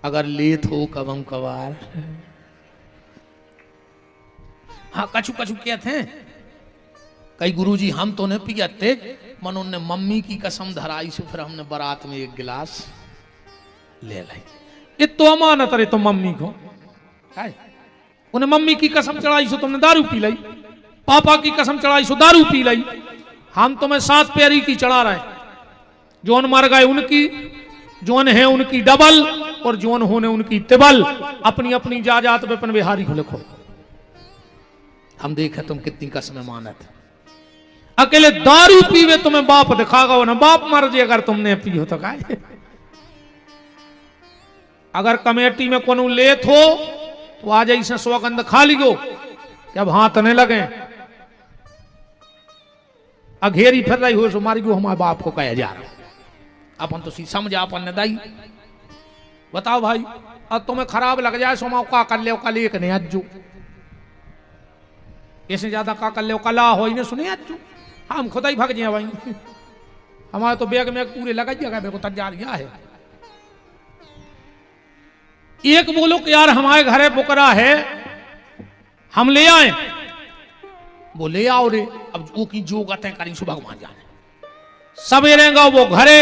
अगर लेत हो कबम कबार। हाँ कछु कछु कहते हैं कई गुरुजी हम तो नहीं पियते मन उन्हें मम्मी की कसम धराई से फिर हमने बारात में एक गिलास ले ली। ये तो अमानत रे तो मम्मी को उन्हें मम्मी की कसम चढ़ाई सो तुमने दारू पी लाई, पापा की कसम चढ़ाई सो दारू पी लाई। हम तुम्हें 7 प्यारी की चढ़ा रहे, जोन मर गए उनकी, जोन है उनकी डबल और जोन होने उनकी तिबल। अपनी अपनी जाजात पे अपन बिहारी को लिखो। हम देखे तुम कितनी कसमें मानत। अकेले दारू पीवे तुम्हें बाप दिखागा ना, बाप मर जाए अगर तुमने पी हो तो काय। अगर कमेटी में कोनो लेत हो तो आ जाइए से सौगंध खा लियो कि अब हाथ नहीं लगे। अघेरी फिर रही हो सो मारी गो हमारे बाप को कह जा रहा। अपन तो सी समझा अपन ने दाई। बताओ भाई अब तुम्हें खराब लग जाए सो का कर ले कल एक ने अज्जू इससे ज्यादा का कर ले कला हो इन्हें सुने अज्जू हम खुदा ही भाग जाए भाई। हमारे तो बैग में पूरे लगा जगह मेरे को तैयार किया है। एक बोलो कि यार हमारे घरे बुकरा है हम ले आए, वो ले आओ रे। अब वो की जो गते करी सो भगवान जाने। सवेरे गो वो घरे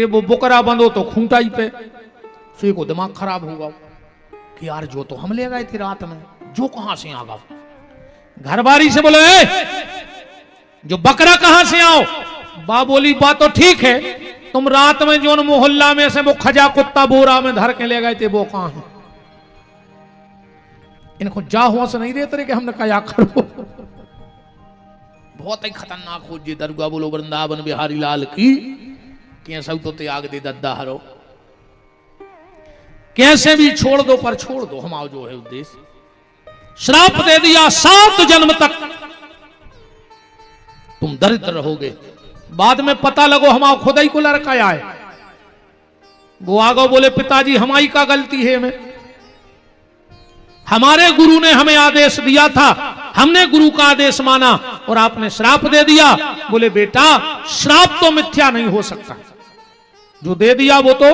वो बुकरा बंदो तो खूंटा ही पे सो को दिमाग खराब होगा कि यार जो तो हम ले गए थे रात में जो कहां से आ गया। घरबारी से बोले जो बकरा कहां से आओ। बा बोली बात तो ठीक है, तुम रात में जो मोहल्ला में से वो खजा कुत्ता बोरा में धर के ले गए थे वो कहां है। इनको जा हुआ से नहीं देते कि हमने कहा करो। बहुत ही खतरनाक हो जी दरगाह बोलो वृंदावन बिहारी लाल की। कैसा तो त्याग दे दद्दा हरो, कैसे भी छोड़ दो पर छोड़ दो। हमारा जो है उद्देश्य श्राप दे दिया 7 जन्म तक तुम दरिद्र रहोगे। बाद में पता लगो हमारा खुदा ही को लड़का आए। वो आगो बोले पिताजी हमारी का गलती है में, हमारे गुरु ने हमें आदेश दिया था, हमने गुरु का आदेश माना और आपने श्राप दे दिया। बोले बेटा श्राप तो मिथ्या नहीं हो सकता, जो दे दिया वो तो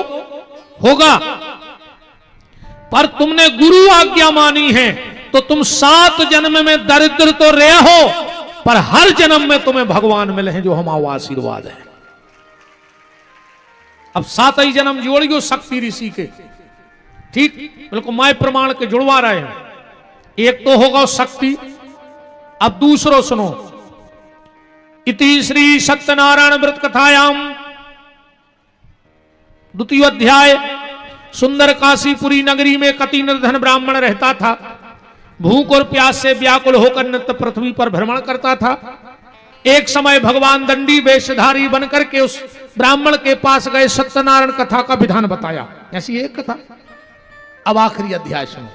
होगा, पर तुमने गुरु आज्ञा मानी है तो तुम 7 जन्म में दरिद्र तो रहे हो पर हर जन्म में तुम्हें भगवान मिले हैं जो हमारा आशीर्वाद है। अब 7 ही जन्म जोड़ियो शक्ति ऋषि के, ठीक बिल्कुल माय प्रमाण के जुड़वा रहे हैं। एक तो होगा शक्ति, अब दूसरो सुनो। इति श्री सत्यनारायण व्रत कथायाम 2 अध्याय। सुंदर काशीपुरी नगरी में कति निर्धन ब्राह्मण रहता था। भूख और प्यास से व्याकुल होकर नित्य पृथ्वी पर भ्रमण करता था। एक समय भगवान दंडी वेशधारी बनकर के उस ब्राह्मण के पास गए, सत्यनारायण कथा का विधान बताया। ऐसी एक कथा। अब आखिरी अध्याय सुनो।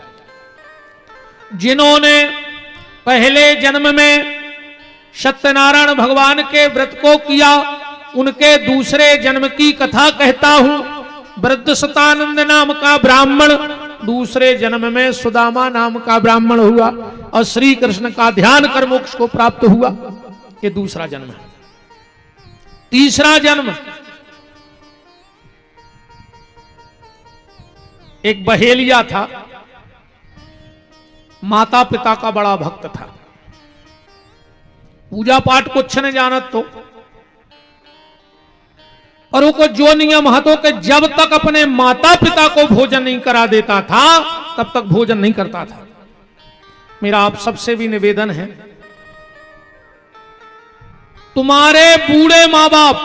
जिन्होंने पहले जन्म में सत्यनारायण भगवान के व्रत को किया उनके दूसरे जन्म की कथा कहता हूं। वृद्ध सतानंद नाम का ब्राह्मण दूसरे जन्म में सुदामा नाम का ब्राह्मण हुआ और श्री कृष्ण का ध्यान कर मोक्ष को प्राप्त हुआ। ये दूसरा जन्म है। तीसरा जन्म एक बहेलिया था, माता पिता का बड़ा भक्त था, पूजा पाठ कुछ न जानत तो, और वो जो नियम हतो कि जब तक अपने माता पिता को भोजन नहीं करा देता था तब तक भोजन नहीं करता था। मेरा आप सबसे भी निवेदन है, तुम्हारे बूढ़े मां बाप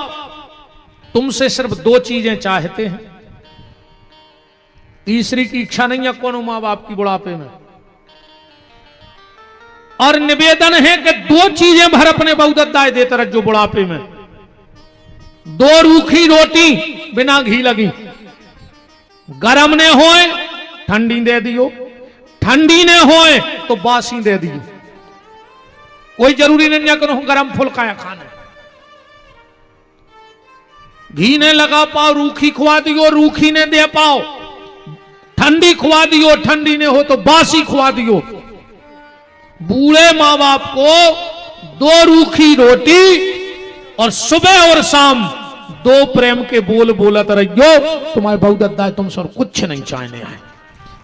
तुमसे सिर्फ 2 चीजें चाहते हैं, तीसरी की इच्छा नहीं है कोनो मां बाप की बुढ़ापे में। और निवेदन है कि 2 चीजें भर अपने बहुदत्ताए देते रहो बुढ़ापे में। 2 रूखी रोटी बिना घी लगी, गरम ने होए ठंडी दे दियो, ठंडी ने होए तो बासी दे दियो। कोई जरूरी नहीं है कि गरम फुल्का खाना। घी ने लगा पाओ रूखी खुआ दियो, रूखी ने दे पाओ, ठंडी खुआ दियो, ठंडी ने हो तो बासी खुआ दियो। बूढ़े मां बाप को 2 रूखी रोटी और सुबह और शाम दो प्रेम के बोल बोलत रहियो, तुम्हारे बहु दद्दा तुम सर कुछ नहीं चाहने हैं,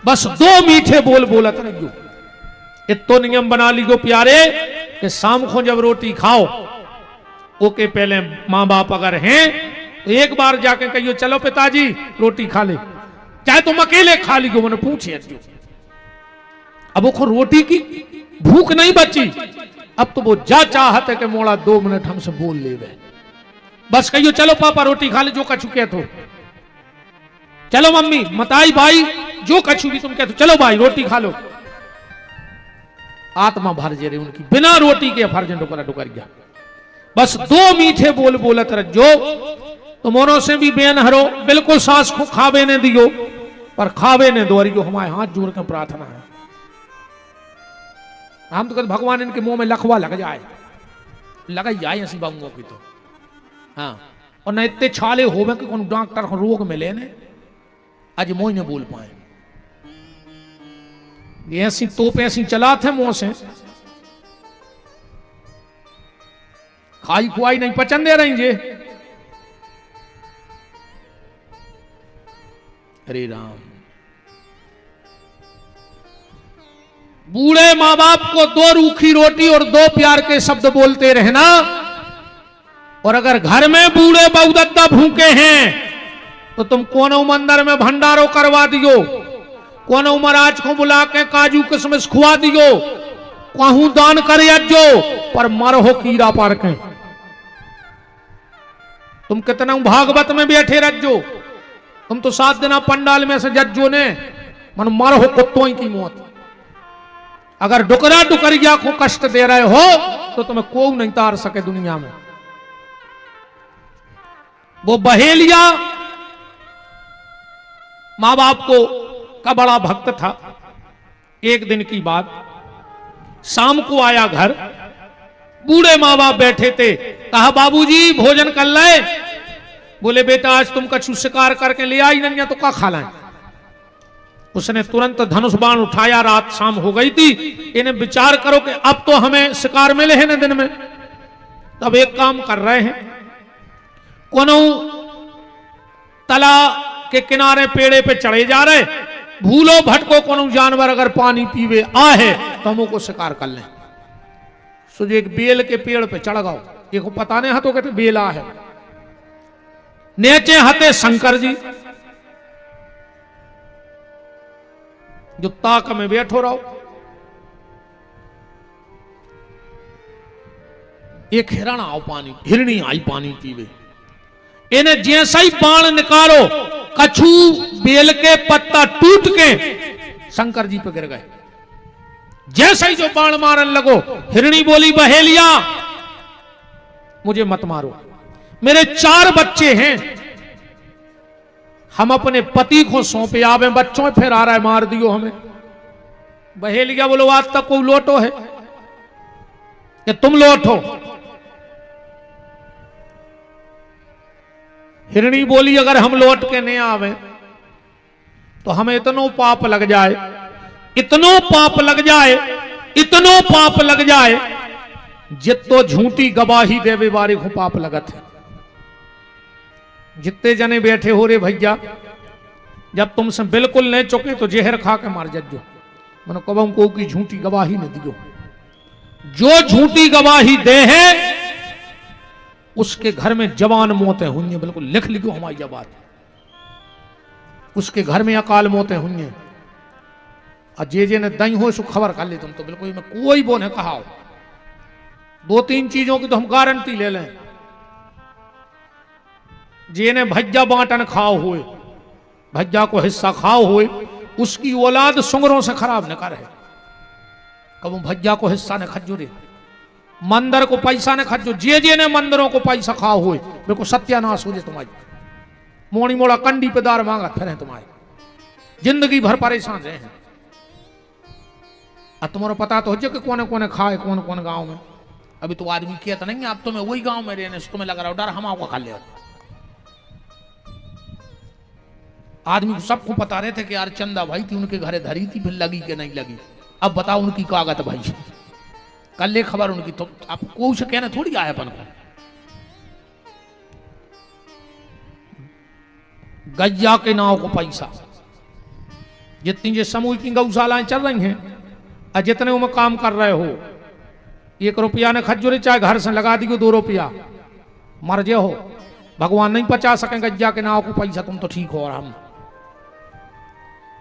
बस दो मीठे बोल बोलत रहियो। इतो नियम बना लियो प्यारे कि शाम को जब रोटी खाओ, ओके पहले माँ बाप अगर हैं तो एक बार जाके कहियो चलो पिताजी रोटी खा ले, चाहे तुम अकेले खा लियो, मैंने पूछे। अब वो रोटी की भूख नहीं बची, अब तो वो जा चाहत है कि मोड़ा 2 मिनट हमसे बोल ले वे, बस कहियो चलो पापा रोटी खा ले जो कछु कह तो, चलो मम्मी मताई भाई जो कछु भी तुम कहते, चलो भाई रोटी खा लो। आत्मा भर जे रही उनकी, बिना रोटी के फर्जन डुकर डुकर गया। बस 2 मीठे बोल बोलत रहो, तो मोनो से भी बेन हरो, बिल्कुल सास को खावे ने दियो, पर खावे ने दो जो हमारे हाथ जोड़ कर प्रार्थना है। हम तो कहते भगवान इनके मुंह में लखवा लग जाए, लग जाए ऐसी बाबुओं की तो, हाँ, और न इतने छाले होवे कि कौन डॉक्टर को रोग मिले ने आज मोह ने बोल पाए, ऐसी तोप ऐसी चला थे मुंह से, खाई खुआई नहीं पचन दे रही जे। हरे राम। बूढ़े माँ बाप को 2 रूखी रोटी और 2 प्यार के शब्द बोलते रहना, और अगर घर में बूढ़े बहुदत्ता भूखे हैं तो तुम कोनो मंदिर में भंडारो करवा दियो, कोनो महाराज को बुला के काजू किशमिश खुआ दियो, कहूं दान कर अज्जो, पर मरहो कीड़ा पार के। तुम कितना भागवत में बैठे रज्जो, तुम तो 7 दिन पंडाल में से जज्जो ने मन मरहो कुत्तों की मौत। अगर डुकरा डुकरिया को कष्ट दे रहे हो तो तुम्हें कोई नहीं तार सके दुनिया में। वो बहेलिया मां बाप को का बड़ा भक्त था। एक दिन की बात, शाम को आया घर, बूढ़े माँ बाप बैठे थे, कहा बाबूजी भोजन कर ले। बोले बेटा आज तुम कछु शिकार करके ले आई नहीं तो क्या खा लाए। उसने तुरंत धनुष बाण उठाया, रात शाम हो गई थी, इन्हें विचार करो कि अब तो हमें शिकार मिले हैं ना दिन में, तब एक काम कर रहे हैं, कोनो तला के किनारे पेड़े पे चढ़े जा रहे, भूलो भटको कोनो जानवर अगर पानी पीवे आहे तो हम को शिकार कर लें। सो एक बेल के पेड़ पे चढ़ गओ, एक पता नहीं हाथों कहते बेला है, नीचे हते शंकर जी, जो ताक में बैठो रहो। एक हिरण आओ पानी, हिरणी आई पानी पीवे, इन्हें जैसा ही बाण निकालो, कछु बेल के पत्ता टूट के शंकर जी पे गिर गए। जैसा ही जो बाण मारन लगो, हिरणी बोली बहेलिया मुझे मत मारो, मेरे 4 बच्चे हैं, हम अपने पति को सौंपे आवे, बच्चों में फिर आ रहा है मार दियो हमें। बहेलिया बोलो आज तक कोई लोटो है कि तुम लोटो। हिरणी बोली अगर हम लौट के नहीं आवे तो हमें इतनो पाप लग जाए, इतनो पाप लग जाए, इतनो पाप लग जाए, जितो झूठी गवाही देवे बारे को पाप लगत है। जितने जने बैठे हो रे भैया, जब तुमसे बिल्कुल नहीं चुके तो जहर खा के मार जज्जो, मैंने कब को की झूठी गवाही न दियो। जो झूठी गवाही दे है उसके घर में जवान मौतें हुई, बिल्कुल लिख लिखो हमारी जब बात, उसके घर में अकाल मौतें हुई। और जे ने दई हो सो खबर कर ले तुम तो बिल्कुल में कोई वो ने कहा। 2-3 चीजों की तो हम गारंटी ले लें, जे ने भज्जा बांटन खाओ हुए, भज्जा को हिस्सा खाओ हुए, उसकी औलाद सुंगरों से खराब न करे। कब भज्जा को हिस्सा ने खजो रे, मंदिर को पैसा ने खजो, जे ने मंदिरों को पैसा खाओ हुए, बिल्कुल सत्यानाश हो जाए तुम्हारी। मोड़ी मोड़ा कंडी पे दार मांगा फिर तुम्हारे, जिंदगी भर परेशान रहे हैं। अब तुम्हारा पता तो हो जाए कि कौन कौन खाए, कौन कौन गांव में। अभी तो आदमी कहता नहीं, अब तो मैं वही गांव में रहने से तुम्हें लग रहा हो डर हम आपको खा ले। आदमी को सबको पता रहे थे कि यार चंदा भाई थी, उनके घरे धरी थी, फिर लगी कि नहीं लगी। अब बताओ उनकी कागत भाई, कल ले खबर उनकी, तो आप कोई से कहना थोड़ी आया अपन को। गैया के नाव को पैसा, जितनी जो समूह की गौशालाएं चल रही हैं और जितने में काम कर रहे हो, 1 रुपया ने खजूरी चाहे घर से लगा दी 2 रुपया, मर जे हो, भगवान नहीं बचा सके गज्जा के नाव को पैसा। तुम तो ठीक हो, और हम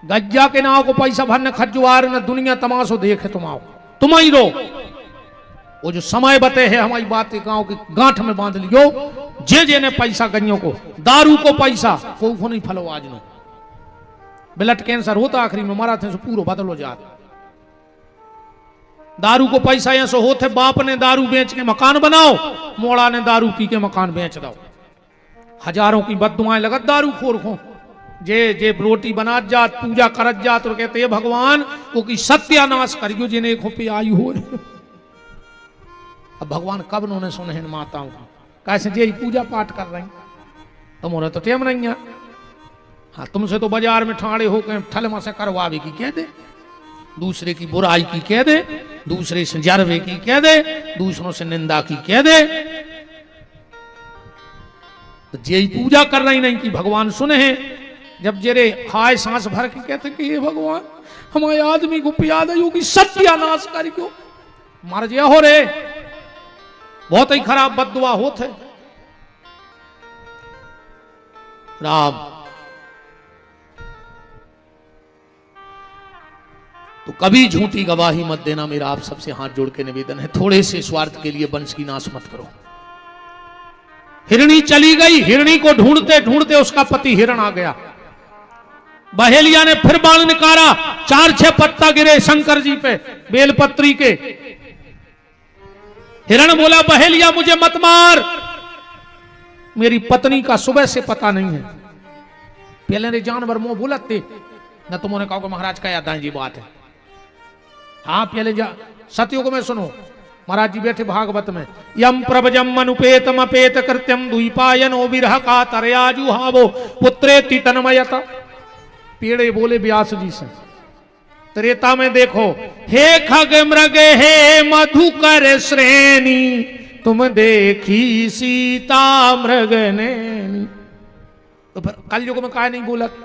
गज्जा के नाव को पैसा भरने खजुआर न दुनिया तमाशो देखे, तुम आओ तुम ही रो। वो जो समय बते है हमारी बात गांव की गांठ में बांध लियो, जे ने पैसा गइयों को, दारू को पैसा को नहीं फलो आज नो, ब्लड कैंसर होता आखिरी में मरा थे, पूरा बदलो जात। दारू को पैसा ऐसे होते, बाप ने दारू बेच के मकान बनाओ, मोड़ा ने दारू पी के मकान बेच दो। हजारों की बददुआएं लगत दारू खोर को, जे रोटी बना जात, पूजा करत जात, और कहते भगवान वो की सत्यानाश करियो जिन्हें एक पे आई हो। अब भगवान कब उन्होंने सुने इन माताओं को, कैसे जे पूजा पाठ कर रही, तुम्हारे तो टेम नहीं है। हाँ, तुमसे तो बाजार में ठाड़े होकर ठलमा से करवावे की कह दे, दूसरे की बुराई की कह दे, दूसरे से जरवे की कह दे, दूसरों से निंदा की कह दे। तो जे पूजा कर रही नहीं कि भगवान सुने हैं, जब जेरे हाय सांस भर के कहते कि ये भगवान हमारे आदमी को पिया दे कि सत्यानाश करियो, मर जे हो रे, बहुत ही खराब बददुआ होते। राम तो कभी झूठी गवाही मत देना, मेरा आप सबसे हाथ जोड़ के निवेदन है। थोड़े से स्वार्थ के लिए वंश की नाश मत करो। हिरणी चली गई, हिरणी को ढूंढते ढूंढते उसका पति हिरण आ गया। बहेलिया ने फिर बाण निकाला, 4-6 पत्ता गिरे शंकर जी पे बेलपत्री के। हिरण बोला बहेलिया मुझे मत मार, मेरी पत्नी का सुबह से पता नहीं है। पहले रे जानवर मुंह बोलते न, तुमने कहा महाराज का याद जी बात है। हाँ पहले सतयुग में सुनो, महाराज जी बैठे भागवत में, यम प्रभजम अनुपेतम अपेत कृत्यम द्वीपायनो विरह का तरयाजु हावो पुत्रेति तन्मयता। पेड़े बोले व्यास जी से, त्रेता में देखो, हे खग मृग हे मधुकर श्रेणी, तुम देखी सीता मृग नैनी। तो फिर कलयुग में काय नहीं बोलत,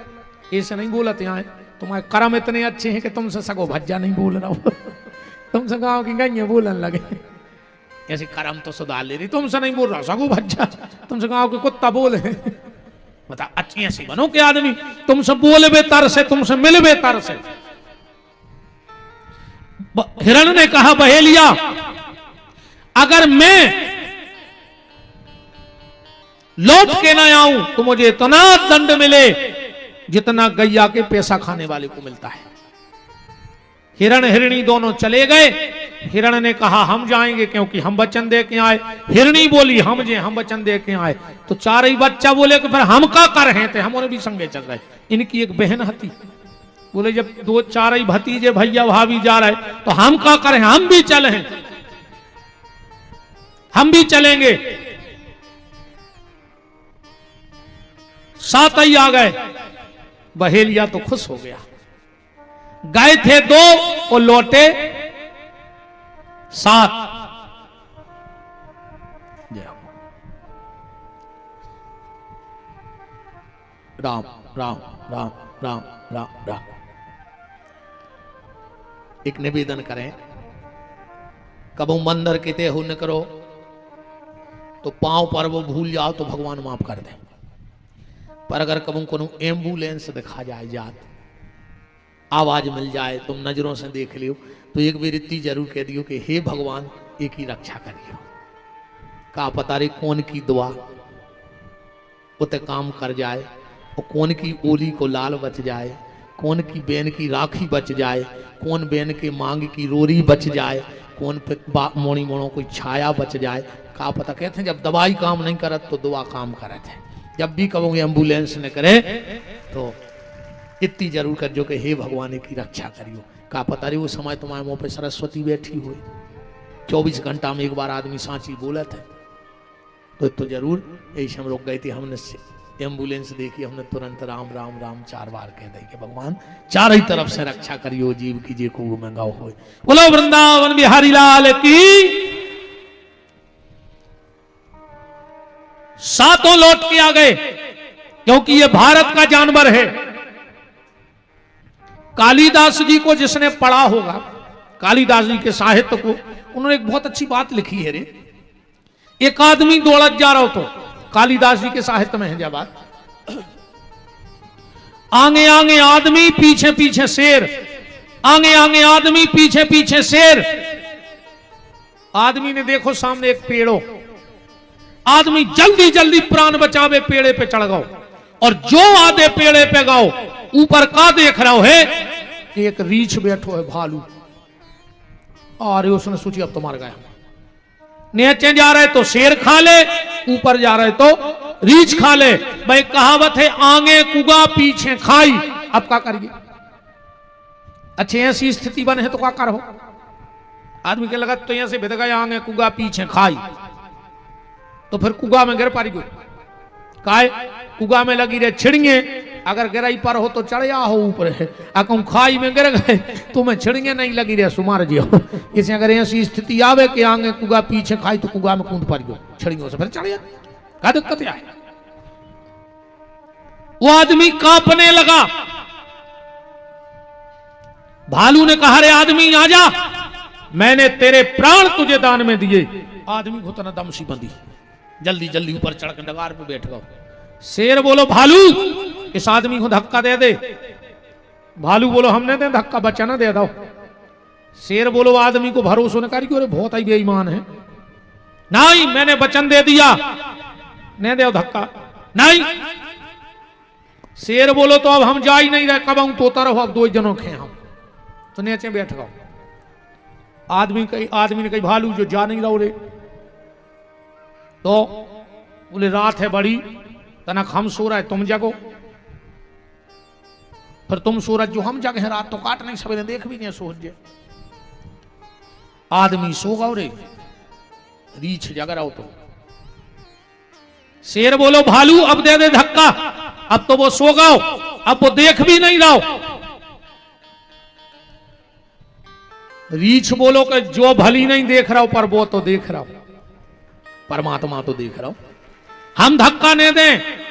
ऐसे नहीं बोलत। यहाँ तुम्हारे कर्म इतने अच्छे हैं कि तुमसे सगो भज्जा नहीं बोल रहा हो, तुमसे गाँव की गैया बोलन लगे। ऐसे कर्म तो सुधार ले रही, तुमसे नहीं बोल रहा सगो भज्जा, तुमसे गाँव के कुत्ता बोले। बता अच्छी ऐसी बनो के आदमी, तुमसे बोले बेतर से, तुमसे मिल बेतर से। हिरण ने कहा बहेलिया अगर मैं लौट के ना आऊं तो मुझे इतना दंड मिले जितना गैया के पैसा खाने वाले को मिलता है। हिरण हिरणी दोनों चले गए। हिरण ने कहा हम जाएंगे क्योंकि हम वचन दे के आए। हिरणी बोली हम वचन दे के आए। तो चार ही बच्चा बोले कि फिर हम का कर रहे थे, हम भी संगे चल रहे। इनकी एक बहन हती, बोले जब 2-4 ही भतीजे भैया भाभी जा रहे तो हम का करें, हम भी चले हैं, हम भी चलेंगे। सात ही आ गए। बहेलिया तो खुश हो गया। गए थे 2 और लौटे 7। राम राम राम राम राम राम। एक निवेदन करें, कबू मंदिर के ते हो न करो तो पांव पर वो भूल जाओ तो भगवान माफ कर दे। पर अगर कबू को एम्बुलेंस दिखा जाए, जात आवाज मिल जाए, तुम नजरों से देख लियो तो एक बार इतनी जरूर कह दियो कि हे भगवान एक ही रक्षा करियो। का पता रे कौन की दुआ उते काम कर जाए, और कौन की ओली को लाल बच जाए, कौन की बेन की राखी बच जाए, कौन बेन के मांग की रोरी बच जाए, कौन पे मोड़ी मोड़ों कोई छाया बच जाए। का पता। कहते हैं जब दवाई काम नहीं करत तो दुआ काम करत है। जब भी कहोगे एम्बुलेंस न करे तो इतनी जरूर कर जो कि हे भगवान की रक्षा करियो। का पता रे वो समय तुम्हारे मुंह पे सरस्वती बैठी हुई, 24 घंटा में एक बार आदमी सांची बोलत है। तो जरूर यही हम रुक गए थे। हमने एम्बुलेंस देखी, हमने तुरंत राम राम राम 4 बार कह दी कि भगवान चार ही तरफ से रक्षा करियो, जीव की जे को में गाओ हो। बोलो वृंदावन बिहारी लाल की। 7 लौट के आ गए। क्योंकि ये भारत का जानवर है। कालिदास जी को जिसने पढ़ा होगा, कालिदास जी के साहित्य को, उन्होंने एक बहुत अच्छी बात लिखी है रे। एक आदमी दौड़त जा रहा हो, तो कालिदास जी के साहित्य में है जब बात, आगे आगे आदमी पीछे पीछे शेर, आगे आगे आदमी पीछे पीछे शेर। आदमी ने देखो सामने एक पेड़ हो, आदमी जल्दी जल्दी प्राण बचावे पेड़े पे चढ़ गओ, और जो आधे पेड़े पे गओ ऊपर का देख रहा है, एक रीछ बैठो है भालू। अरे उसने सोची अब तो मार गया। नीचे जा रहे तो शेर खा ले, ऊपर जा रहे तो रीछ खा ले। भाई कहावत है आगे कुगा पीछे खाई। अब क्या करिए? अच्छे ऐसी स्थिति बने है तो क्या करो? आदमी के लगा तो यहां से भिद गया, आगे कुगा पीछे खाई, तो फिर कुगा में गिर पारी गो। काय कुगा में लगी रहे छिड़िए, अगर गिराई पर हो तो चढ़िया हो ऊपर है, अगर खाई में गिर गए तो मैं छिड़िए नहीं लगी रहे सुमार जी हो। इसे अगर ऐसी स्थिति आवे कि आगे कुगा पीछे खाई तो कुगा में कूद पारी गो, छिड़ियों से फिर चढ़िया। क्या दिक्कत है? वो आदमी कांपने लगा। भालू ने कहा रे आदमी आजा, मैंने तेरे प्राण तुझे दान में दिए। आदमी को तना दम सी बंदी, जल्दी जल्दी ऊपर चढ़ के डगार पे बैठ गओ। शेर बोलो भालू इस आदमी को धक्का दे दे। भालू बोलो हमने दे धक्का, बच्चा ना दे दो। शेर बोलो आदमी को भरोसा न करी, अरे बहुत ही बेईमान है। नहीं मैंने वचन दे दिया, नहीं दे धक्का नहीं। शेर बोलो तो अब हम जा ही नहीं रहे, कब हम तोता रहो, अब दो जनों खे हम तो नीचे बैठ गओ। आदमी ने कही भालू जो जा नहीं रहो रे, तो बोले रात है बड़ी, तनक हम सो रहा है तुम जगो, फिर तुम सूरज जो हम जगे हैं, रात तो काट नहीं सवेरे देख भी नहीं सूरज। आदमी सो गओ रे, रीछ जग रहा हो तो। शेर बोलो भालू अब दे दे धक्का, अब तो वो सो गओ, अब वो देख भी नहीं रहो। रीछ बोलो कि जो भली नहीं देख रहा हो पर वो तो देख रहा हो, परमात्मा तो देख रहा हो, हम धक्का नहीं दें।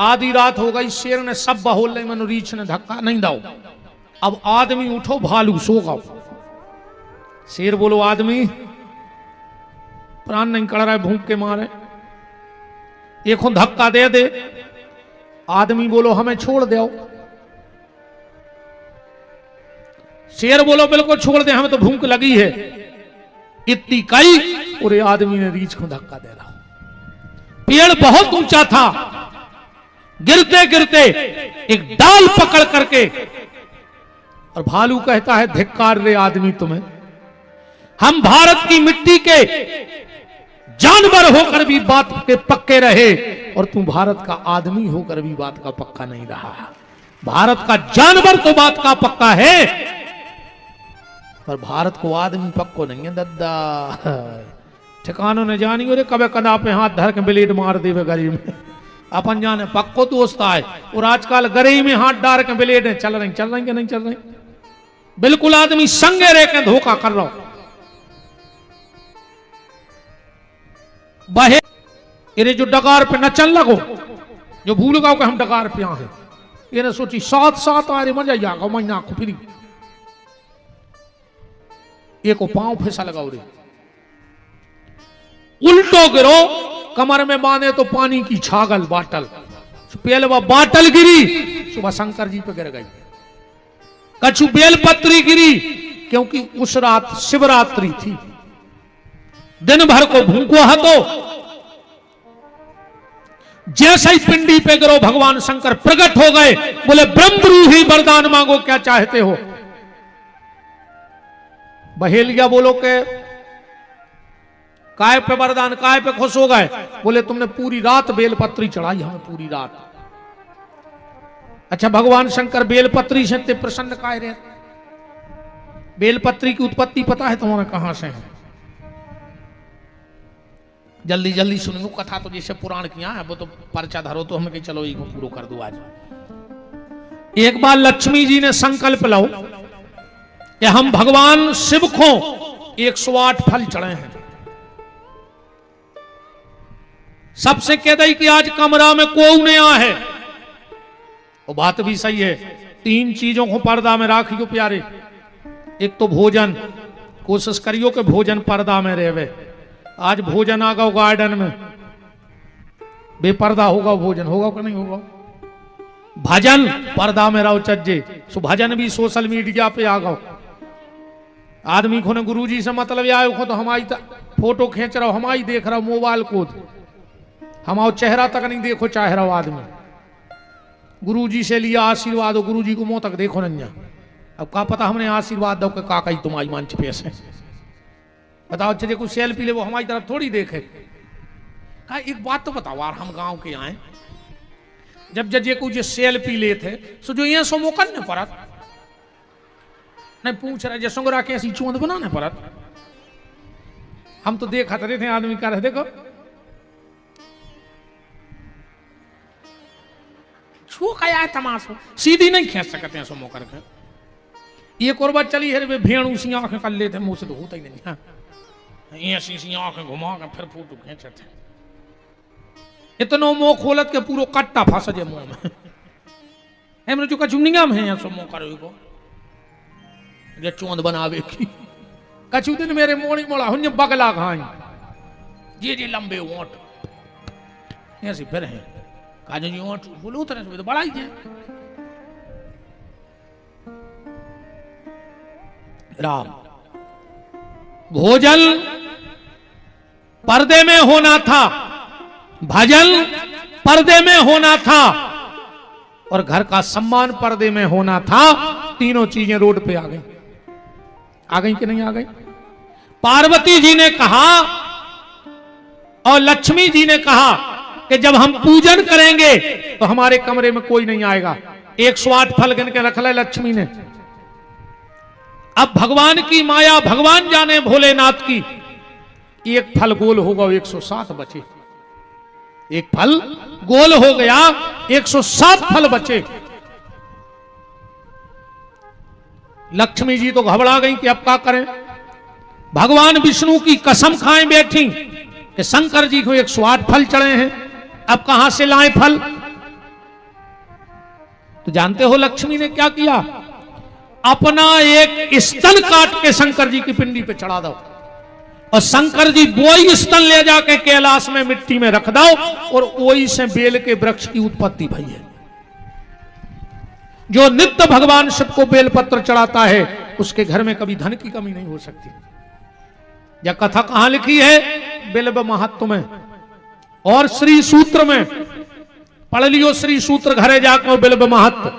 आधी रात हो गई, शेर ने सब बहोल नहीं, मनु रीछ ने धक्का नहीं दाओ। अब आदमी उठो, भालू सो गओ। शेर बोलो आदमी प्राण नहीं कड़ रहा है भूख के मारे, एक धक्का दे दे। आदमी बोलो हमें छोड़ दो। शेर बोलो बिल्कुल छोड़ दे, हमें तो भूख लगी है। इतनी कई पूरे आदमी ने रीछ को धक्का दे रहा। पेड़ बहुत ऊंचा था, गिरते गिरते एक डाल पकड़ करके, और भालू कहता है धिक्कार रे आदमी तुम्हें, हम भारत की मिट्टी के जानवर होकर भी बात के पक्के रहे, और तू भारत का आदमी होकर भी बात का पक्का नहीं रहा। भारत का जानवर तो बात का पक्का है, पर भारत को आदमी पक्को नहीं है दद्दा। ठिकानों ने जानी रे कबे कदा पे हाथ धर के ब्लेड मार देवे गरीब में, अपन जाने पक्को दोस्त आए। और आजकल गरीब में हाथ डाल के ब्लेड चल रही कि नहीं चल रही, बिल्कुल आदमी संगे रह के धोखा कर रहा हो। बहे ये जो डगार पे न चल लगो, जो भूल गओ कि हम डगार पे हैं, ये ने सोची साथ साथ आ रे मजा जागा महीना को फिरी एक पांव फिसा लगाओ रे, उल्टो गिरो, कमर में बांधे तो पानी की छागल बाटल, पहले बाटल गिरी, सुबह शंकर जी पे गिर गई। कछु बेलपत्री गिरी, क्योंकि उस रात शिवरात्रि थी, दिन भर को भूखो हतो। जैसे ही पिंडी पे गिरो भगवान शंकर प्रकट हो गए, बोले ब्रह्मरूही वरदान मांगो क्या चाहते हो। बहेलिया बोलो के काय पे वरदान, काय पे खुश हो गए। बोले तुमने पूरी रात बेलपत्री चढ़ाई हमें, पूरी रात। अच्छा भगवान शंकर बेलपत्री से ते प्रसन्न काय रहे? बेलपत्री की उत्पत्ति पता है तुम्हें कहां से है? जल्दी जल्दी सुन लो कथा, तो जैसे पुराण किया है वो तो पर्चा धरो तो हमें कहीं चलो ये पूरा कर दो आज। एक बार लक्ष्मी जी ने संकल्प लो कि हम भगवान शिव को 108 फल चढ़े हैं। सबसे कह दई कि आज कमरा में कोई नहीं आ है। वो बात भी सही है। 3 चीजों को पर्दा में राखियो प्यारे। एक तो भोजन, कोशिश करियो कि भोजन पर्दा में रहे। आज भोजन आ गो गार्डन में, बेपर्दा होगा भोजन, होगा कि नहीं होगा। भजन पर्दा में रहो चज्जे, सो भजन भी सोशल मीडिया पे आ गो। आदमी को ने गुरुजी से मतलब आयो को तो हमारी फोटो खींच रहा, हमारी देख रहा मोबाइल को, हमारा चेहरा तक नहीं देखो चाह रहा आदमी। गुरुजी से लिया आशीर्वाद हो, गुरुजी को मुंह तक देखो नहीं। अब का पता हमने आशीर्वाद दो कि काका ही तुम्हारी मंच पे से बताओ। चलिए कुछ सेल्फी ले, वो हमारी तरफ थोड़ी देखे। का एक बात तो बताओ यार, हम गांव के आए, जब जजे कुछ सेल्फी ले थे सो जो ये सो मोकन ने परत नहीं पूछ रहे जे संगरा के ऐसी चोंद बनाने परत। हम तो देखा रहे थे आदमी कर रहे, देखो छू खाया है तमाशो, सीधी नहीं खींच सकते हैं सो मोकर के। एक और बात चली है रे, भेड़ू सी आंखें कर लेते मुंह से तो होता ही नहीं। हाँ ऐसी सी आंखें घुमा के फिर फोटो खींचे थे। इतनो मुंह खोलत के पूरा कट्टा फंस जाए मुंह में। हम जो कचुनिया में है सो मुंह करो को जे चोंद बनावे की। कछु दिन मेरे मोड़ी मोड़ा हुन बगला खाई जे लंबे ओंठ ऐसे फिर है काजू जी ओंठ बोलो तरह से तो बड़ा ही है। राम भोजन पर्दे में होना था, भजन पर्दे में होना था, और घर का सम्मान पर्दे में होना था। तीनों चीजें रोड पे आ गई। आ गई कि नहीं आ गई। पार्वती जी ने कहा और लक्ष्मी जी ने कहा कि जब हम पूजन करेंगे तो हमारे कमरे में कोई नहीं आएगा। 108 फल गिन के रख ले लक्ष्मी ने। अब भगवान की माया भगवान जाने भोलेनाथ की। एक फल गोल होगा 107 बचे। एक फल गोल हो गया 107 फल बचे। लक्ष्मी जी तो घबरा गई कि अब क्या करें। भगवान विष्णु की कसम खाए बैठी कि शंकर जी को 108 फल चढ़े हैं, अब कहां से लाए फल। तो जानते हो लक्ष्मी ने क्या किया। अपना एक स्तन काट के शंकर जी की पिंडी पे चढ़ा दो और शंकर जी वही स्तन ले जाके कैलाश में मिट्टी में रख दो और वही से बेल के वृक्ष की उत्पत्ति भई है। जो नित्य भगवान शिव को बेलपत्र चढ़ाता है उसके घर में कभी धन की कमी नहीं हो सकती। यह कथा कहां लिखी है। बिल्व महत्व में और श्री सूत्र में पढ़ लियो। श्री सूत्र घरे जाकर बिल्व महत्व।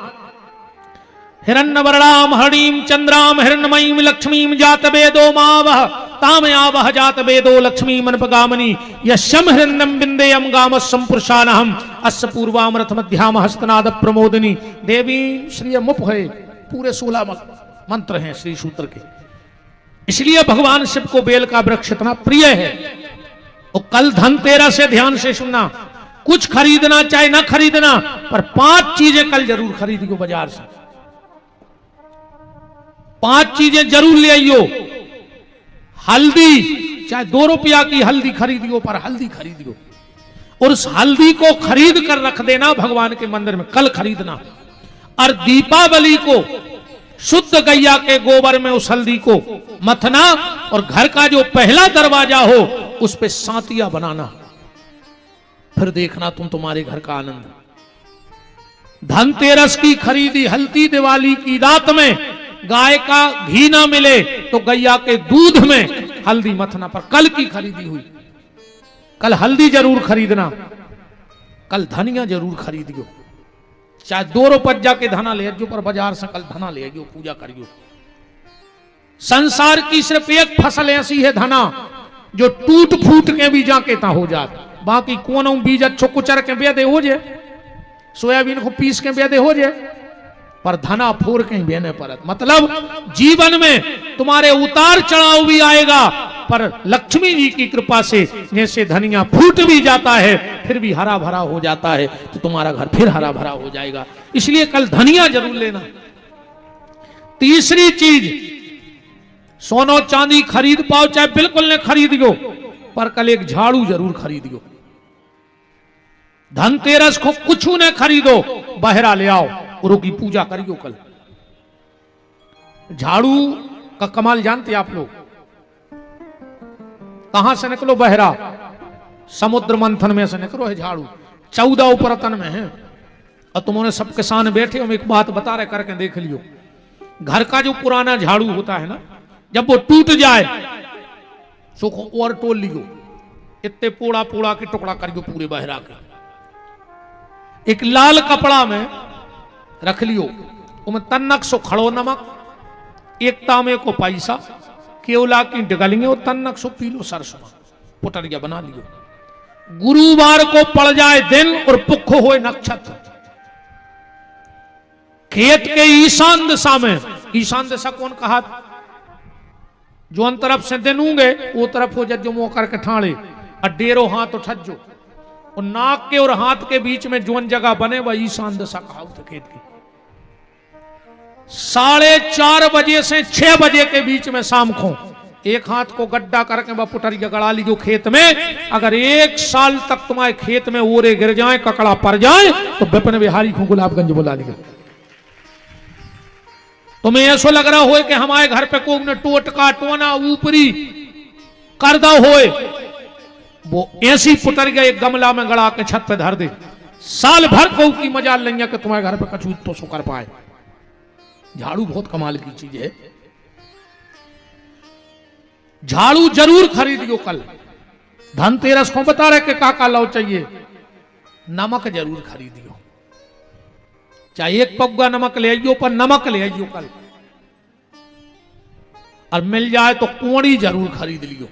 हिरण्यवर्णाम हरिणीम चंद्राम हिरण्यमयीम लक्ष्मीम जात वेदो मावह तामयावह जात वेदो लक्ष्मी मनपगामनी यशम हिरण्यम बिंदेयम गाम संपुरुषानहम अस्य पूर्वामृत मध्याम हस्तनाद प्रमोदिनी देवी श्री मुप है। पूरे 16 मंत्र हैं श्री सूत्र के। इसलिए भगवान शिव को बेल का वृक्ष इतना प्रिय है। और कल धनतेरस से ध्यान से सुनना। कुछ खरीदना चाहे ना खरीदना पर 5 चीजें कल जरूर खरीदियो बाजार से। 5 चीजें जरूर ले आइयो। हल्दी, चाहे 2 रुपया की हल्दी खरीदियो पर हल्दी खरीदियो और उस हल्दी को खरीद कर रख देना भगवान के मंदिर में। कल खरीदना। और दीपावली को शुद्ध गैया के गोबर में उस हल्दी को मथना और घर का जो पहला दरवाजा हो उस पे सांतिया बनाना। फिर देखना तुम तुम्हारे घर का आनंद। धनतेरस की खरीदी हल्दी दिवाली की रात में गाय का घी ना मिले तो गैया के दूध में हल्दी मथना। पर कल की खरीदी हुई। कल हल्दी जरूर खरीदना। कल धनिया जरूर खरीदियो। चाहे 2 रुपया के धना ले जो पर बाजार से कल धना ले आइयो, पूजा करियो। संसार की सिर्फ एक फसल ऐसी है धना जो टूट फूट के भी जाके ता हो जात। बाकी कोनो बीज अच्छो कुचर के बेदे हो जाए, सोयाबीन को पीस के बेदे हो जाए, पर धना फोड़ के बेने परत। मतलब जीवन में तुम्हारे उतार चढ़ाव भी आएगा पर लक्ष्मी जी की कृपा से जैसे धनिया फूट भी जाता है फिर भी हरा भरा हो जाता है तो तुम्हारा घर फिर हरा भरा हो जाएगा। इसलिए कल धनिया जरूर लेना। तीसरी चीज, सोनो चांदी खरीद पाओ चाहे बिल्कुल न खरीदियो पर कल एक झाड़ू जरूर खरीदियो। धनतेरस को कुछ न खरीदो, बहरा ले आओ, गुरु की पूजा करियो कल। झाड़ू का कमाल जानते आप लोग? कहां से निकलो बहरा? समुद्र मंथन में से निकलो है झाड़ू। 14 उपरतन में है। और तुमने सब किसान बैठे, हम एक बात बता रहे, करके देख लियो। घर का जो पुराना झाड़ू होता है ना, जब वो टूट जाए सो और तोल लियो, इतने पोड़ा पोड़ा के टुकड़ा करियो पूरे बहरा के। एक लाल कपड़ा में रख लियो, उनमें तन्नक सो खड़ो नमक, एक तांबे को पैसा, केवला की डगलिंगे और तन्नक सो पीलो सरसों, पुटरिया बना लियो। गुरुवार को पड़ जाए दिन और पुख होए नक्षत्र, खेत के ईशान दिशा में, ईशान दिशा कौन कहा? जो अन तरफ से दिन होंगे वो तरफ हो जजो मुंह करके ठाणे, और डेरो हाथ उठजो, और नाक के और हाथ के बीच में जोन जगह बने वह ईशान दिशा कहा खेत की। 4:30 बजे से 6 बजे के बीच में शाम को एक हाथ को गड्ढा करके वह पुटरिया गड़ा लीजिए खेत में। अगर 1 साल तक तुम्हारे खेत में ओरे गिर जाए, ककड़ा पड़ जाए, तो विपिन बिहारी को गुलाबगंज बुला लिया। तुम्हें ऐसा लग रहा हो कि हमारे घर पे कोई ने टोटका टोना ऊपरी करदा होए, वो ऐसी पुटरिया एक गमला में गड़ा के छत पे धर दे, साल भर को की मजाल लेंगे कि तुम्हारे घर पे कछु तो सो कर पाए। झाड़ू बहुत कमाल की चीज है। झाड़ू जरूर खरीदियो कल। धनतेरस को बता रहे कि काका लाओ चाहिए, नमक जरूर खरीदियो, चाहे 1 पग्गा नमक ले आइयो, पर नमक ले आइयो कल। और मिल जाए तो कोड़ी जरूर खरीद लियो।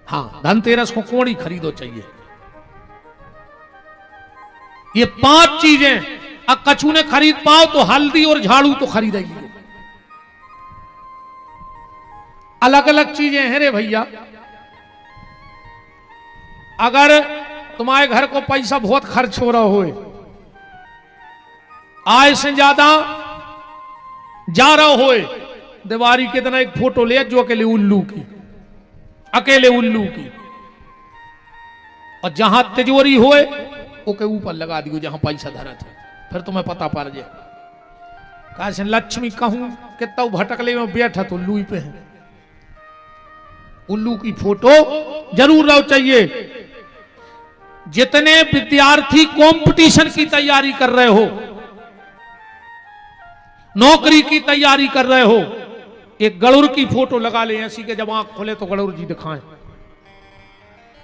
हाँ, धनतेरस को कोड़ी खरीदो चाहिए। ये 5 चीजें अब कछु ने खरीद पाओ तो हल्दी और झाड़ू तो खरीद लियो। अलग अलग चीजें हैं रे भैया। अगर तुम्हारे घर को पैसा बहुत खर्च हो रहा हो, आय से ज्यादा जा रहा हो, दिवाली के दिन एक फोटो ले जो अकेले उल्लू की, अकेले उल्लू की, और जहां तिजोरी होए ओके ऊपर लगा दियो जहां पैसा धरा था, फिर तुम्हें पता पड़ जाए। कहा लक्ष्मी कहूं कितना भटकले में बैठा तो उल्लू पे है। उल्लू की फोटो जरूर रहो चाहिए। जितने विद्यार्थी कंपटीशन की तैयारी कर रहे हो, नौकरी की तैयारी कर रहे हो, एक गरुड़ की फोटो लगा ले ऐसी के जब आंख खोले तो गरुड़ जी दिखाएं।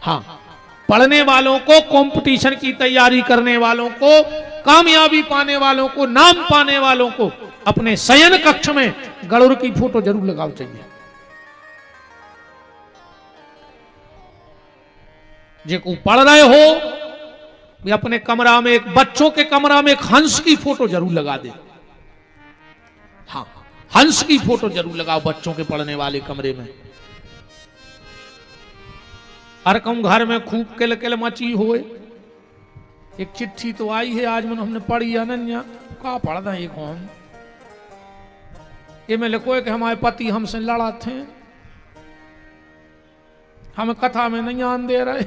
हाँ, पढ़ने वालों को, कंपटीशन की तैयारी करने वालों को, कामयाबी पाने वालों को, नाम पाने वालों को अपने शयन कक्ष में गरुड़ की फोटो जरूर लगाओ चाहिए। जो पढ़ रहे हो वे अपने कमरा में, एक बच्चों के कमरा में एक हंस की फोटो जरूर लगा दे। हाँ, हंस की फोटो जरूर लगाओ बच्चों के पढ़ने वाले कमरे में। हर कम घर में खूब किल किल मची होए। एक चिट्ठी तो आई है आज मैंने हमने पढ़ी अनन्या का पढ़ा ये कौन, ये में लिखो है कि हमारे पति हमसे लड़ा थे, हमें कथा में नहीं आन दे रहे,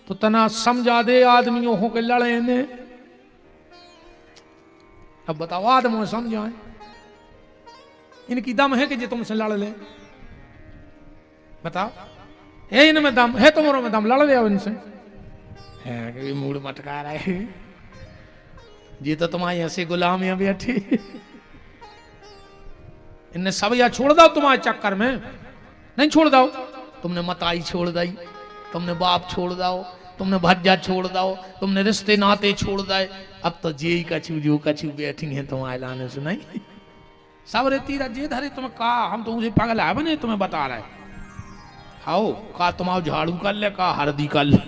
तो तना समझा दे आदमियों हो के लड़े ने। अब बताओ आदमी समझाए, इनकी दम है कि जो तुमसे लड़ ले? बताओ, है इनमें दम है? तुम्हारों में दम, लड़ ले इनसे है कि मूड मटका रहा है जी, तो तुम्हारी ऐसे गुलाम यहाँ बैठी, इनने सब या छोड़ दो तुम्हारे चक्कर में, नहीं छोड़ दो। तुमने मताई छोड़ दी, तुमने बाप छोड़ दो, तुमने भज्जा छोड़ दो, तुमने रिश्ते नाते छोड़ दे, अब तो जे कछु जो कछु बैठी है तुम्हारे लाने से नहीं। सब रे तीरा जे धरे तुम्हें कहा, हम तो मुझे पागल है बने, तुम्हें बता रहे आओ का तुम आओ झाड़ू कर ले, का हरदी कर ले,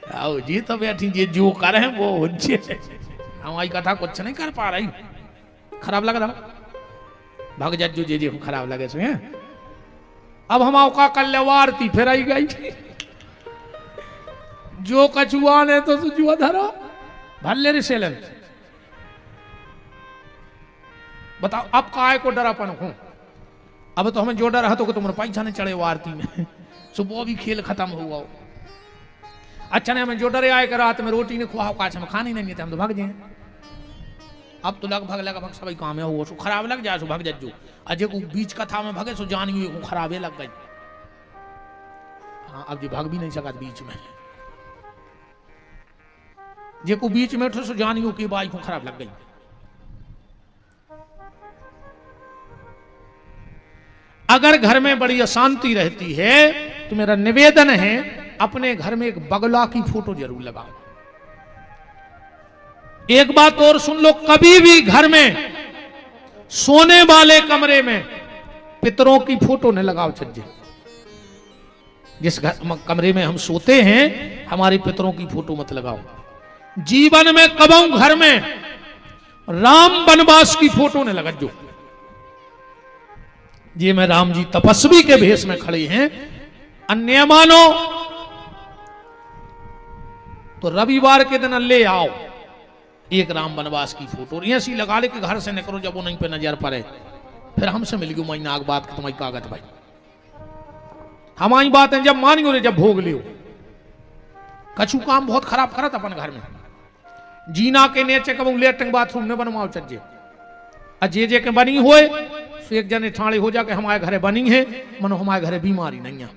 आओ जी तो बैठी जे जो करे वो हमारी कथा कुछ नहीं कर पा रही। खराब लग रहा भाग जा जो जे खराब लगे सो। अब हम आओ का कर ले वारती फिर आई गई, जो कछुआ ने तो जुआ धरा भल्ले रे सेलन। बताओ अब काय को डरापन हूं? अब तो हमें जो डर है तो तुम्हारे पैसा नहीं चढ़े वो आरती में, सुबह भी खेल खत्म हुआ। अच्छा ने हमें जो डरे आए कि रात में रोटी ने खुआ काच हम खानी नहीं थे हम तो भाग जाए। अब तो लगभग सभी काम है वो सो खराब लग जाए सो भाग जज्जू अजय को बीच कथा में भगे सो जान गई को खराबे लग गई। हाँ अब जी भाग भी नहीं सका बीच में जे को बीच में उठो सो जान गई की बाई को खराब लग गई। अगर घर में बड़ी अशांति रहती है तो मेरा निवेदन है अपने घर में एक बगला की फोटो जरूर लगाओ। एक बात और सुन लो, कभी भी घर में सोने वाले कमरे में पितरों की फोटो न लगाओ छज्जे। जिस कमरे में हम सोते हैं हमारे पितरों की फोटो मत लगाओ। जीवन में कबों घर में राम वनवास की फोटो न लगा जो ये में राम जी तपस्वी के भेष में खड़े हैं। अन्य मानो तो रविवार के दिन ले आओ एक राम वनवास की फोटो ऐसी लगा ले कि घर से निकलो जब वो नहीं पे नजर पड़े फिर हमसे मिल गई मई नाग बात तुम्हारी कागज भाई हमारी बात है जब मानियो रे जब भोग लियो। कछु काम बहुत खराब करत अपन घर में जीना के नीचे कब लेटरिंग बाथरूम में बनवाओ चज्जे अजे के बनी होए तो एक जने ठाणे हो जाके हमारे घरे बनी है मनो हमारे घरे बीमारी नहीं है।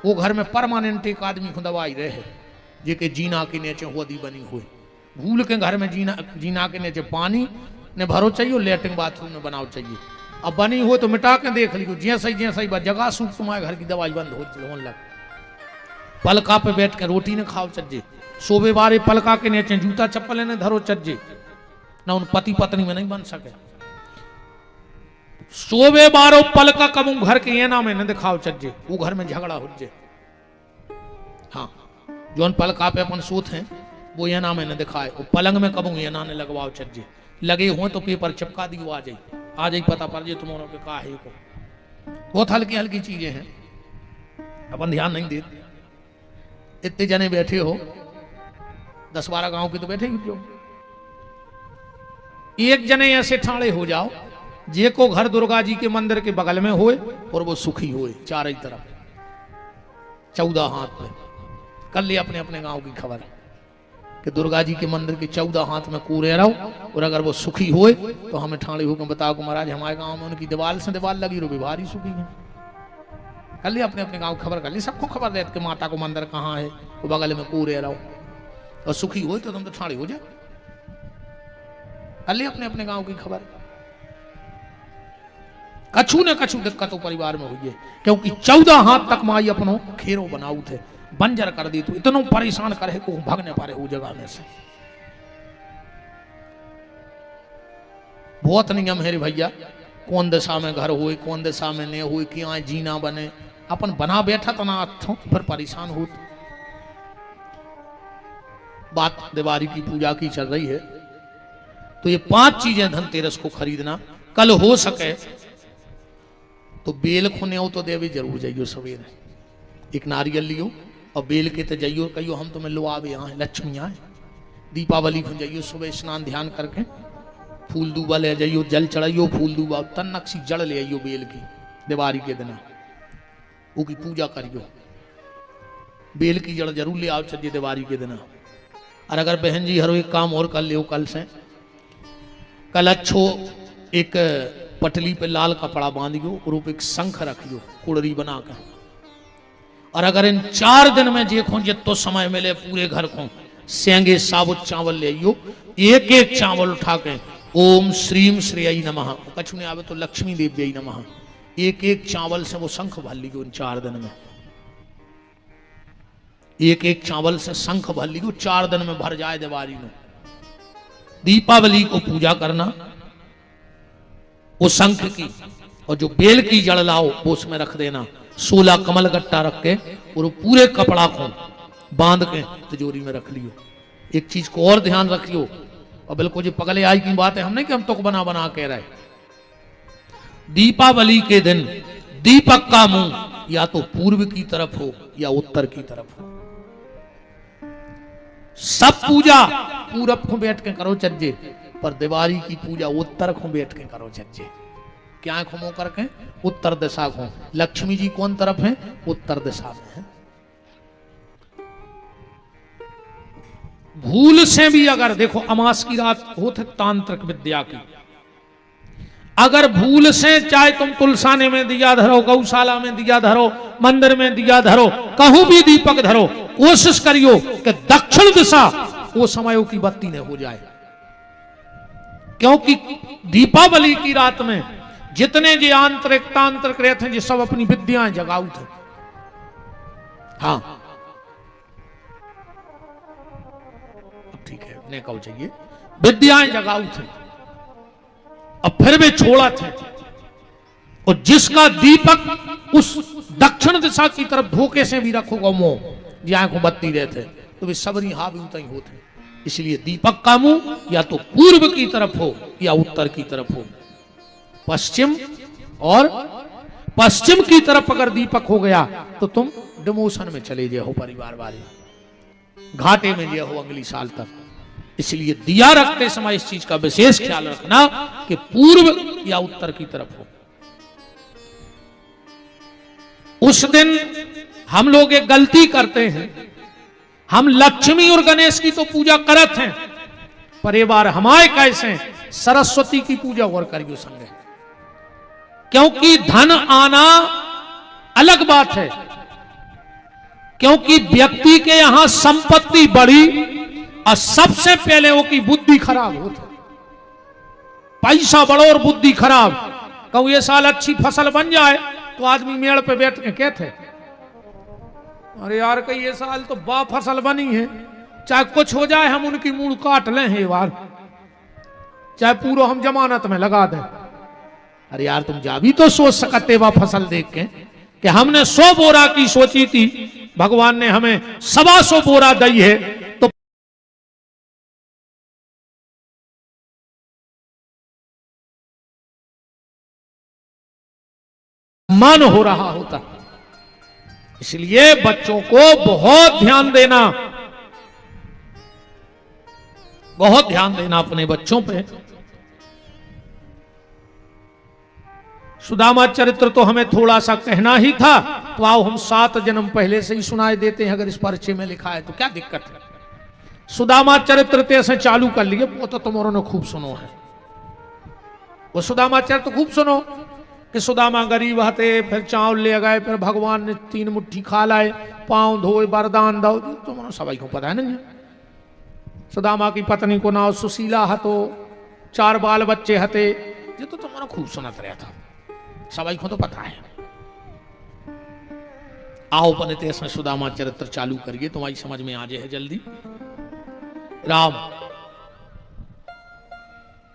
वो घर में परमानेंट एक आदमी को दवाई रहे जे के जीना के नीचे होदी बनी हुई भूल के घर में जीना के नीचे पानी ने भरो चाहिए लेटरिंग बाथरूम में बनाओ चाहिए। अब बनी हो तो मिटा के देख लियो जैसा ही जगह सूख तुम्हारे घर की दवाई बंद होने लग। पलका पे बैठ के रोटी ने खाओ चज्जे सोबे बारे पलका के नीचे जूता चप्पल ने धरो चज्जे ना उन पति पत्नी में नहीं बन सके। सोबे बारो पलका कबू घर के ये ना में न दिखाओ चज्जे वो घर में झगड़ा हो जे। हाँ जो पलका पे अपन सोत हैं वो ये ना में न दिखाए वो पलंग में कबू ये ना ने लगवाओ चज्जे लगे हो तो पेपर चिपका दियो आ जाए पता पड़ जाए तुम्हारों पे का है को। बहुत हल्की हल्की चीजें हैं अपन ध्यान नहीं देते। इतने जने बैठे हो 10-12 गांव के तो बैठे ही जो एक जने ऐसे ठाणे हो जाओ जे को घर दुर्गा जी के मंदिर के बगल में होए और वो सुखी होए चारों तरफ 14 हाथ में कर ले अपने अपने गांव की खबर कि दुर्गा जी के मंदिर के 14 हाथ में कूरे रहो और अगर वो सुखी होए तो हमें ठाणे होकर बताओ कि महाराज हमारे गांव में उनकी दीवार से दीवार लगी रो भारी सुखी है। कर ले अपने अपने गांव खबर कर ले सबको खबर रहती कि माता को मंदिर कहाँ है वो बगल में कूरे रहो और सुखी हो तो तुम तो ठाणे हो जाए। कर ले अपने अपने गांव की खबर। कछु न कछु दिक्कत परिवार में हुई है क्योंकि 14 हाथ तक माई अपनो खेरो बनाऊ थे बंजर कर दी तो इतनो परेशान करे को भागने पारे वो जगह में से। बहुत नियम है रे भैया कौन दिशा में घर हुए कौन दिशा में नहीं हुए कि यहाँ जीना बने अपन बना बैठा तना फिर परेशान हो। बात दिवाली की पूजा की चल रही है तो ये 5 चीजें धनतेरस को खरीदना। कल हो सके तो बेल खुने हो तो देवी जरूर जाइयो सवेरे एक नारियल लियो और बेल के तो जाइयो कहियो हम तुम्हें लो आवे यहाँ लक्ष्मी आए। दीपावली को जाइयो सुबह स्नान ध्यान करके फूल दूबा ले जाइयो जल चढ़ाइयो फूल दूबा तन्नक सी जड़ ले आइयो बेल की दिवाली के दिन वो की पूजा करियो। बेल की जड़ जरूर ले आओ चलिए दिवाली के दिन। और अगर बहन जी हर एक काम और कर लियो कल से कल अच्छो एक पटली पे लाल कपड़ा बांधियो और ऊपर एक शंख रखियो कुड़री बना कर। और अगर इन 4 दिन में देखो जितो समय मिले पूरे घर को सेंगे साबुत चावल ले आइयो एक एक चावल उठा के ओम श्रीम श्रेय नमः कछु नहीं आवे तो लक्ष्मी देव्यै नमः एक एक चावल से वो शंख भर लियो इन 4 दिन में एक एक चावल से शंख भर लियो 4 दिन में भर जाए दिवाली में। दीपावली को पूजा करना वो शंख की और जो बेल की जड़ लाओ वो उसमें रख देना 16 कमल गट्टा रख के और पूरे कपड़ा को बांध के तिजोरी में रख लियो। एक चीज को और ध्यान रखियो और बिल्कुल जो पगले आई की बात है हम नहीं कि हम तो बना बना कह रहे। दीपावली के दिन दीपक का मुंह या तो पूर्व की तरफ हो या उत्तर की तरफ हो। सब पूजा पूरब को बैठ के करो चज्जे पर दिवाली की पूजा उत्तर को बैठ के करो चज्जे। क्या खुमो करके उत्तर दिशा को। लक्ष्मी जी कौन तरफ है उत्तर दिशा में है। भूल से भी अगर देखो अमास की रात होते तांत्रिक विद्या की, अगर भूल से चाहे तुम तुलसाने में दिया धरो, गौशाला में दिया धरो, मंदिर में दिया धरो, कहूं भी दीपक धरो, कोशिश करियो कि दक्षिण दिशा वो समयों की बत्ती न हो जाए। क्योंकि दीपावली की रात में जितने जे आंतरिक तांत्रिक रहते हैं, ये सब अपनी विद्याएं जगाऊ थे। हाँ अब ठीक है, ने कहो चाहिए विद्याएं जगाऊ थे, अब फिर भी छोड़ा थे। और जिसका दीपक उस दक्षिण दिशा की तरफ धोखे से भी रखोगा मुंह, जहां को बत्ती रहते तो वे सबरी हावी उतई होते। इसलिए दीपक का मुंह या तो पूर्व की तरफ हो या उत्तर की तरफ हो। पश्चिम और पश्चिम की तरफ अगर दीपक हो गया तो तुम डिमोशन में चले जाओ, परिवार वाले घाटे में जाओ अगली साल तक। इसलिए दिया रखते समय इस चीज का विशेष ख्याल रखना कि पूर्व या उत्तर की तरफ हो। उस दिन हम लोग एक गलती करते हैं, हम लक्ष्मी और गणेश की तो पूजा करत हैं, पर ये बार हमारे कैसे सरस्वती की पूजा और करियो संगे। क्योंकि धन आना अलग बात है, क्योंकि व्यक्ति के यहां संपत्ति बढ़ी और सबसे पहले वो की बुद्धि खराब होती। पैसा बढ़ो और बुद्धि खराब। कहूं ये साल अच्छी फसल बन जाए तो आदमी मेड़ पे बैठ के कहते, अरे यार कहीं ये साल तो बा फसल बनी है, चाहे कुछ हो जाए हम उनकी मूड़ काट लें ये बार, चाहे पूरा हम जमानत में लगा दें। अरे यार तुम जा भी तो सोच सकते बा फसल देख के कि हमने 100 बोरा की सोची थी, भगवान ने हमें 125 बोरा दी है, तो मन हो रहा होता। इसलिए बच्चों को बहुत ध्यान देना, बहुत ध्यान देना अपने बच्चों पे। सुदामा चरित्र तो हमें थोड़ा सा कहना ही था, तो आओ हम 7 जन्म पहले से ही सुनाए देते हैं। अगर इस परिचय में लिखा है तो क्या दिक्कत है। सुदामा चरित्र से चालू कर लिए, वो तो तुम्हारों ने खूब सुनो है। वो सुदामा चरित्र खूब सुनो कि सुदामा गरीब हते, फिर चावल ले गए, फिर भगवान ने 3 मुट्ठी खा लाए, पांव धोए, वरदान दो। तुम्हारा सभी को पता है ना। सुदामा की पत्नी को नाम सुशीला हतो, 4 बाल बच्चे हते, ये तो तुम्हारा खूब सुनत रहा था, सभी को तो पता है। आओ बने इसमें सुदामा चरित्र चालू करिए, तुम्हारी समझ में आ जाए जल्दी। राम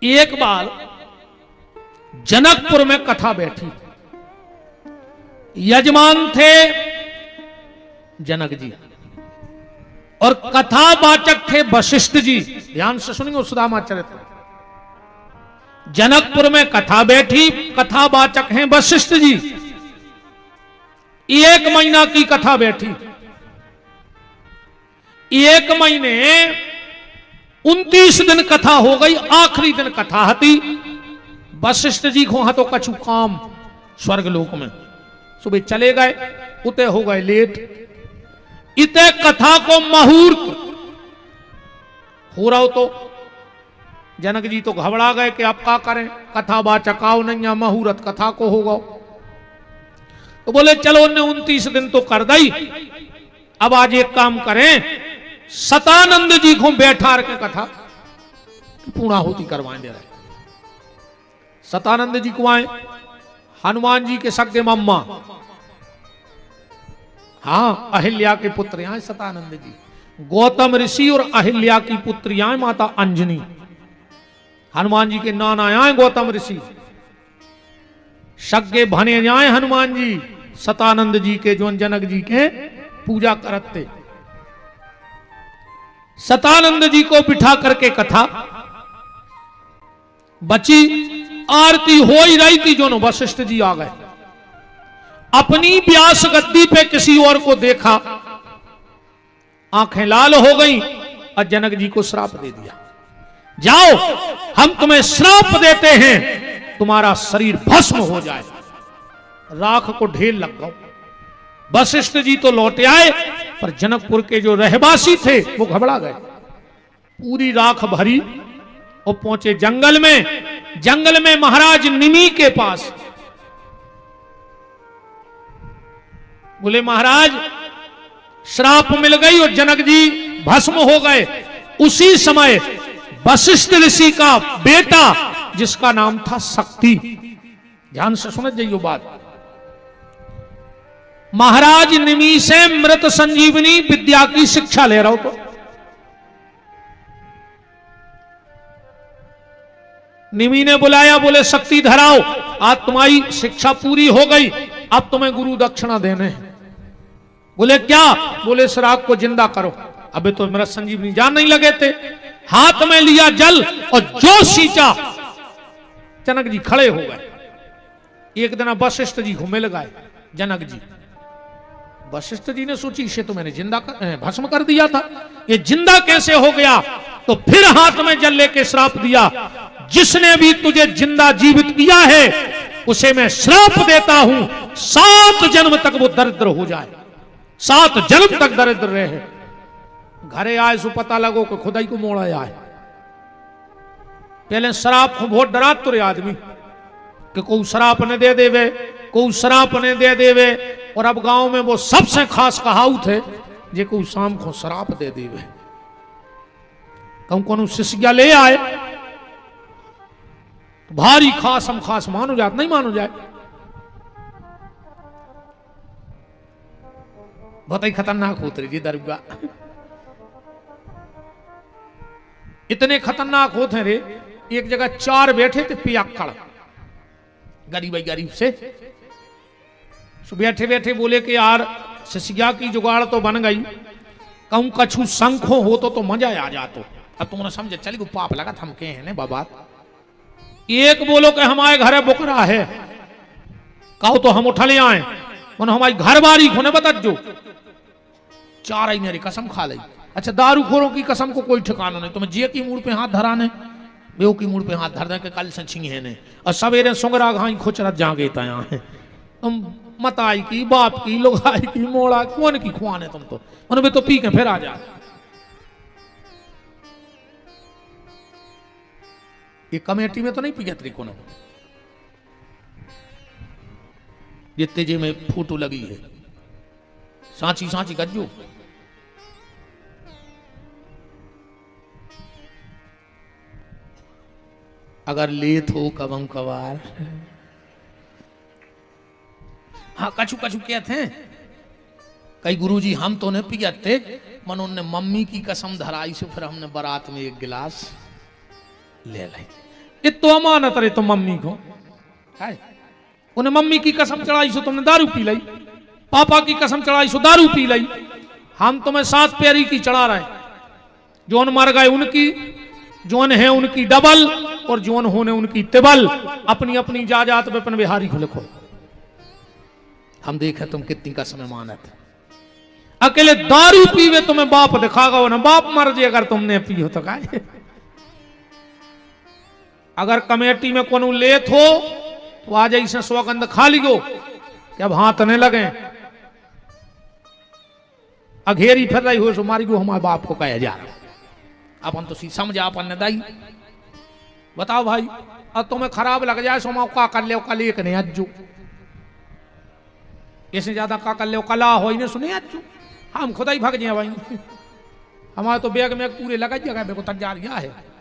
एक बार जनकपुर में कथा बैठी, यजमान थे जनक जी और कथावाचक थे वशिष्ठ जी। ध्यान से सुनिए सुदामा चरित्र। जनकपुर में कथा बैठी, कथावाचक हैं वशिष्ठ जी। 1 महीना की कथा बैठी, 1 महीने 29 दिन कथा हो गई, आखिरी दिन कथा हती। वशिष्ठ जी को तो कछु काम स्वर्ग लोक में, सुबह चले गए, उते हो गए लेट। इते कथा को मुहूर्त हो रहा तो जनक जी तो घबरा गए कि अब क्या करें, कथा बाचकाओ नहीं या मुहूर्त कथा को होगा। तो बोले चलो उन्हें 29 दिन तो कर दी, अब आज एक काम करें, सतानंद जी को बैठा के कथा पूर्णाहुति करवाएं दे रहे। सतानंद जी को आए, हनुमान जी के सगे मम्मा, हाँ अहिल्या के पुत्र यहाँ सतानंद जी, गौतम ऋषि और अहिल्या की पुत्री यहाँ माता अंजनी। हनुमान जी के नाना यहाँ गौतम ऋषि, सगे भने जाए हनुमान जी सतानंद जी के, जो जनक जी के पूजा करते। सतानंद जी को बिठा करके कथा बची, आरती हो ही रही थी, जो वशिष्ठ जी आ गए। अपनी व्यास गद्दी पे किसी और को देखा, आंखें लाल हो गई और जनक जी को श्राप दे दिया, जाओ हम तुम्हें श्राप देते हैं, तुम्हारा शरीर भस्म हो जाए, राख को ढेर लग गओ। वशिष्ठ जी तो लौटे आए, पर जनकपुर के जो रहवासी थे वो घबरा गए। पूरी राख भरी और पहुंचे जंगल में। जंगल में महाराज निमि के पास बोले महाराज श्राप मिल गई और जनक जी भस्म हो गए। उसी समय वशिष्ठ ऋषि का बेटा जिसका नाम था शक्ति, ध्यान से समझ जाइए बात, महाराज निमि से मृत संजीवनी विद्या की शिक्षा ले रहा हो। तो निमि ने बुलाया, बोले शक्ति धराओ, आज तुम्हारी शिक्षा पूरी हो गई, अब तुम्हें गुरु दक्षिणा देने हैं। बोले क्या? बोले श्राप को जिंदा करो। अबे तो मृत संजीवनी जान नहीं लगे थे। हाथ में लिया जल और जो सींचा, जनक जी खड़े हो गए। एक दिन वशिष्ठ जी को मिल गए जनक जी। वशिष्ठ जी ने सोची इसे तो मैंने जिंदा भस्म कर दिया था, ये जिंदा कैसे हो गया? तो फिर हाथ में जल लेके श्राप दिया, जिसने भी तुझे जिंदा जीवित किया है उसे मैं श्राप देता हूं 7 जन्म तक वो दरिद्र हो जाए, 7 जन्म तक दरिद्र रहे। घरे आए सो पता लगो कि खुदाई को मोड़ा आए। पहले श्राप को बहुत डरा तुरे आदमी कि कोई श्राप ने दे देवे, कोई श्राप ने दे देवे। और अब गांव में वो सबसे खास कहावत है, जे कोई शाम को श्राप दे देवे। कहूं कौन शिष्या ले आए तो भारी खास हम खास मानो जात नहीं मानो जाए। बहुत ही खतरनाक होते जी दरगाह, इतने खतरनाक होते रे। एक जगह 4 बैठे थे पियक्कड़, गरीब गरीब से। बैठे बैठे बोले कि यार शिष्या की जुगाड़ तो बन गई, कहूं कछु शंखो हो तो मजा आ जातो। अब तुमने समझे चली को पाप लगा थम के हैं बाबा। एक बोलो कि हमारे घरे बुकरा है, कहो तो हम उठले आए, मन हमारी घर बारी होने बता जो। 4 आई मेरी कसम खा ली। अच्छा दारूखोरों की कसम को कोई ठिकाना नहीं। तुम्हें जे की मूड पे हाथ धराने, बेव की मूड पे हाथ धर दे के कल से छिंगे ने और सवेरे सुंगरा घाई खुचरत जागे तया है। तुम मताई की, बाप की, लुगाई की, मोड़ा कौन की खुआने तुम तो उनमें तो पी के फिर आ जा। ये कमेटी में तो नहीं पिया तरीको ने, ये तेजे में फोटो लगी है सांची सांची गज्जू। अगर लेत हो कबम कबार। हाँ कछु कछु कहते हैं कई गुरुजी हम तो नहीं पियाते, मन उनने मम्मी की कसम धराई से फिर हमने बारात में 1 गिलास ले ली। ये तो अमानत रहे तो मम्मी को है। उन्हें मम्मी की कसम चढ़ाई सो तुमने दारू पी ली, पापा की कसम चढ़ाई सो दारू पी ली। हम तुम्हें 7 प्यारी की चढ़ा रहे, जोन मर गए उनकी, जोन है उनकी डबल और जोन होने उनकी तिबल। अपनी अपनी जाजात पे अपन बिहारी को लिखो। हम देखे तुम कितनी कसम मानत। अकेले दारू पीवे तुम्हें बाप दिखागा ना, बाप मर जाए अगर तुमने पियो तो का। अगर कमेटी में कोनो लेत हो तो आ जाइए सौगंध खा लियो कि अब हाथ नहीं लगे। अघेरी फिर रही हो सो मारी को हमारे बाप को कहा जा रहा। अपन तो समझा अपन ने दाई। बताओ भाई, अब तुम्हें खराब लग जाए सो मौका कर ले कल एक नहीं अज्जू, इससे ज्यादा का कर ले कला हो ही नहीं सुने अज्जू। हम खुदा ही भाग जाए भाई, हमारे तो बैग में पूरे लगा जगह को तक जा रहा है।